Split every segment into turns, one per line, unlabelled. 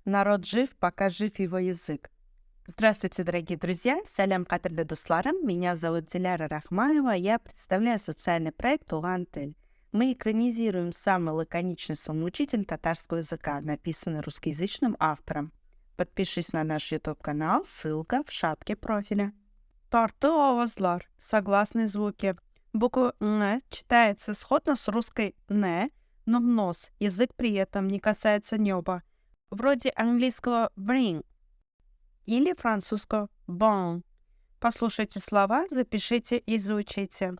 Народ жив, пока жив его язык. Здравствуйте, дорогие друзья! Сәлем кадірлі достарым. Меня зовут Диляра Рахмаева. Я представляю социальный проект «Туган Тель». Мы экранизируем самый лаконичный самоучитель татарского языка, написанный русскоязычным автором. Подпишись на наш YouTube-канал, ссылка в шапке профиля. Торты овозлар. Согласные звуки. Буква «н» читается сходно с русской «не», но в нос. Язык при этом не касается неба. Вроде английского bring или французского bon. Послушайте слова, запишите и заучите.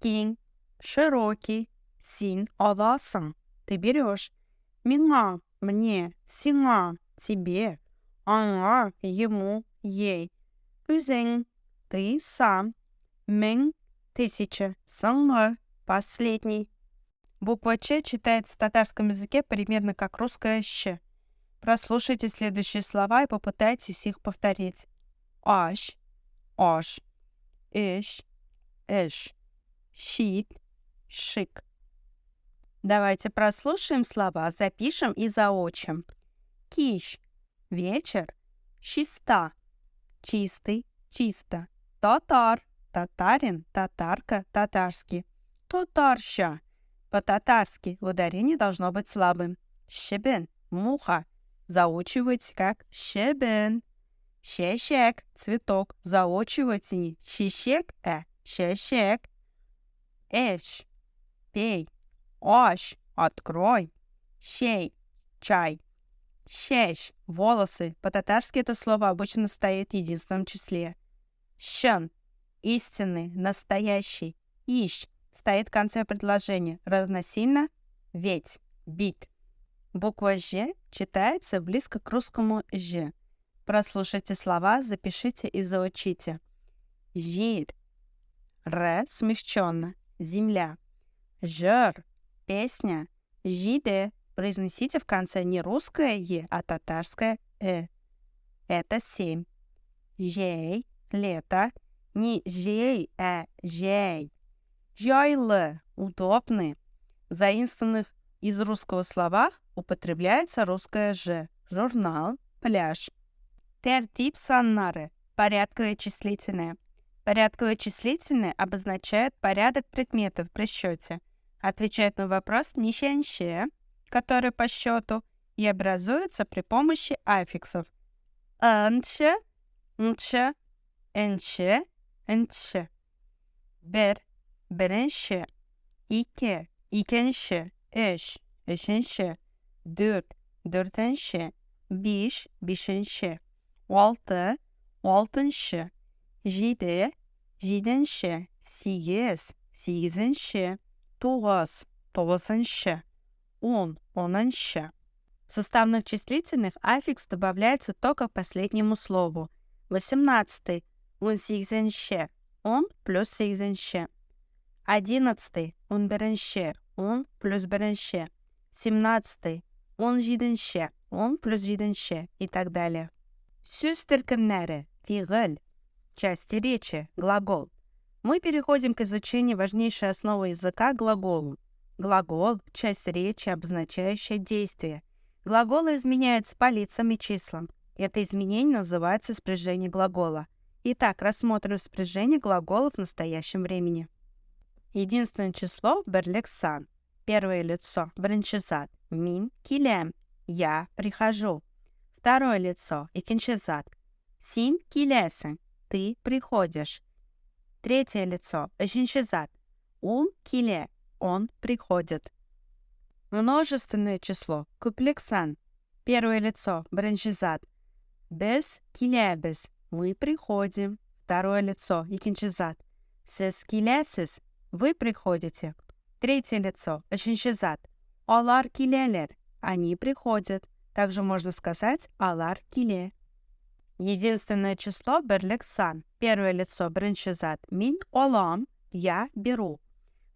King – широкий, син – аласан – ты берешь. Мина – мне, сина – тебе, ана – ему, ей. Үзен – ты сам, мен – тысяча, сама – последний. Буква Ч читается в татарском языке примерно как русская «щ». Прослушайте следующие слова и попытайтесь их повторить. Аш, ош, эш, эш, щит, шик. Давайте прослушаем слова, запишем и заучим. Киш – вечер, чиста – чистый, чисто. Татар – татарин, татарка, татарский. Татарща – по-татарски ударение должно быть слабым. Щебен – муха. Заучивайте как щебен. Щещек – цветок. Заучивайте не щещек, а щещек. Эш – пей. Ош – открой. Щей – чай. Щещ – волосы. По-татарски это слово обычно стоит в единственном числе. Щен – истинный, настоящий. Ищ – стоит в конце предложения. Равносильно ведь, бит. Буква «ж» читается близко к русскому «ж». Прослушайте слова, запишите и заучите. Жир. Р смягченно. Земля. Жер. Песня. Жиде. Произнесите в конце не русское «е», а татарское «э». Это 7. Жей. Лето. Не жей, а жей. Жойлы. Удобный. Заимствованных из русского слова употребляется русское «ж». Журнал, пляж. Тертип саннары. Порядковое числительное. Порядковое числительное обозначает порядок предметов при счете. Отвечает на вопрос нищенще, который по счету, и образуется при помощи аффиксов. Анче, нче, энче, энче. Бер, беренше. Ике, икенше, эш, эшенше. Dört, dörtenşe. Beş, beşinşe. Altı, altıncı. Yedi, yedinşe. Sekiz, sekizinşe. Тоғыз, тоғызыншы. Оныншы. В составных числительных аффикс добавляется только к последнему слову. 18. Он сегізінші. Он плюс сегізінші. 11. Он бірінші. Он плюс бірінші. 17. Он жетінші. Он плюс жетінші. И так далее. Сөз тіркімдері. Фиғыл. Части речи. Глагол. Мы переходим к изучению важнейшей основы языка – глаголу. Глагол – часть речи, обозначающая действие. Глаголы изменяются по лицам и числам. Это изменение называется спряжение глагола. Итак, рассмотрим спряжение глаголов в настоящем времени. Единственное число – берликсан. Первое лицо – бринчизат. Мин килем. Я прихожу. Второе лицо – икинчизат. Син килесен. Ты приходишь. Третье лицо – эшинчизат. Ул киле. Он приходит. Множественное число – куплексан. Первое лицо – бринчизат. Без килебес. Мы приходим. Второе лицо – икинчизат. Сес килесис. Вы приходите. Третье лицо – эшинчизат. Алар килелер. Они приходят. Также можно сказать алар киле. Единственное число – берликсан. Первое лицо – бринчизат. Мин олам. Я беру.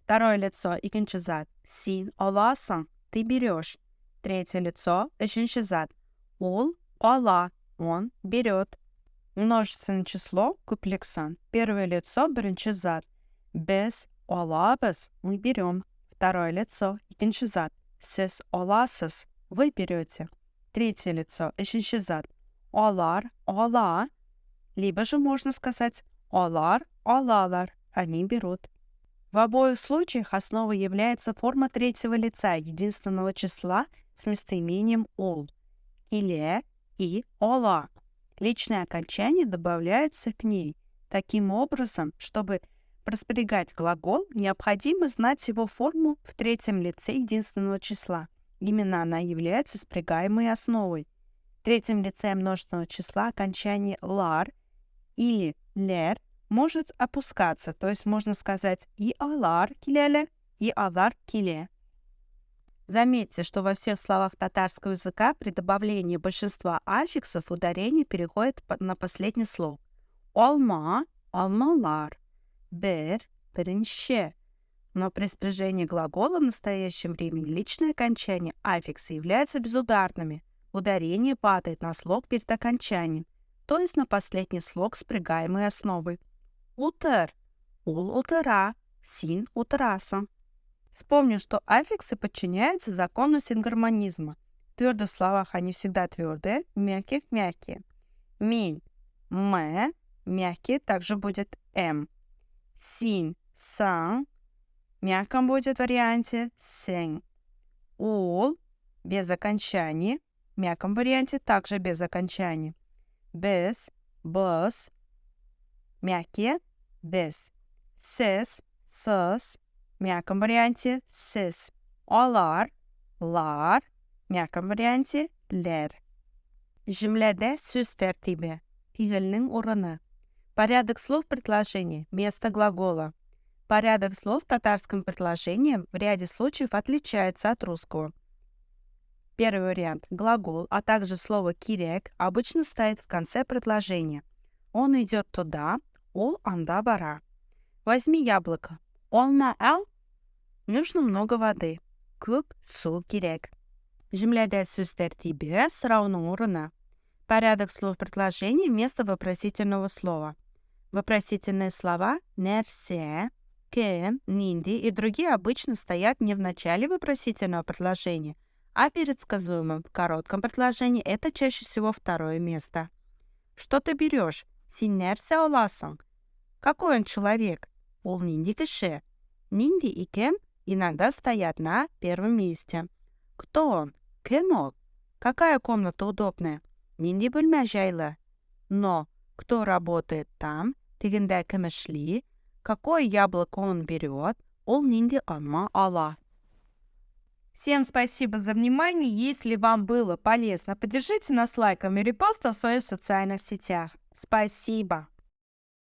Второе лицо – икинчизат. Син оласан. Ты берешь. Третье лицо – эшинчизат. Ул ола. Он берет. Множественное число – куплексан. Первое лицо – бринчизат. Без олабес. Мы берем. Второе лицо – икинчизат. Сес оласес. Вы берете. третье лицо, үшінші зат. Олар, ола. Либо же можно сказать олар, олалар. Они берут. В обоих случаях основой является форма третьего лица единственного числа с местоимением «ол» – «киле» и «ола». Личное окончание добавляется к ней. Таким образом, чтобы проспрягать глагол, необходимо знать его форму в третьем лице единственного числа. Именно она является спрягаемой основой. В третьем лице множественного числа окончание «лар» или «лер» может опускаться, то есть можно сказать и алар килелер, и алар киле. Заметьте, что во всех словах татарского языка при добавлении большинства аффиксов ударение переходит на последний слог. Олма, алмалар, бер, беренще. Но при спряжении глагола в настоящем времени личное окончание аффикса являются безударными. Ударение падает на слог перед окончанием, то есть на последний слог спрягаемой основы. Утер, ул утера, син утераса. Вспомню, что аффиксы подчиняются закону сингармонизма. В твердых словах они всегда твердые, в мягких – мягкие. Мин, мэ, мягкие также будет м. Син, сан, в мягком будет варианте сен. Ул, без окончания, в мягком варианте также без окончания. Без, бос, мягкие, без. Сес, сос, в мягком варианте сес. Олар, лар, в мягком варианте лер. Cümlede söz tertibi, fiilinin орыны. Порядок слов предложения, место глагола. Порядок слов в татарском предложении в ряде случаев отличается от русского. Первый вариант – глагол, а также слово «кирек» обычно стоит в конце предложения. Он идет туда, ол анда бара. Возьми яблоко. Олма ал? Нужно много воды. Көп су кирек. Cümlede söz tertibi, сұрауның орыны. Порядок слов предложения вместо вопросительного слова. Вопросительные слова «нерсе», «кем», «нинди» и другие обычно стоят не в начале вопросительного предложения, а перед сказуемым. В коротком предложении это чаще всего второе место. Что ты берешь? Син нерсе оласың? Какой он человек? Ол нинди киши? Нинди и кем иногда стоят на первом месте. Кто он? Кем ол? Какая комната удобная? Нинди бөлмә жайлы. Но кто работает там? Дегенде кем эшли? Какое яблоко он берет? Ол нинди алма ала. Всем спасибо за внимание. Если вам было полезно, поддержите нас лайком и репостом в своих социальных сетях. Спасибо!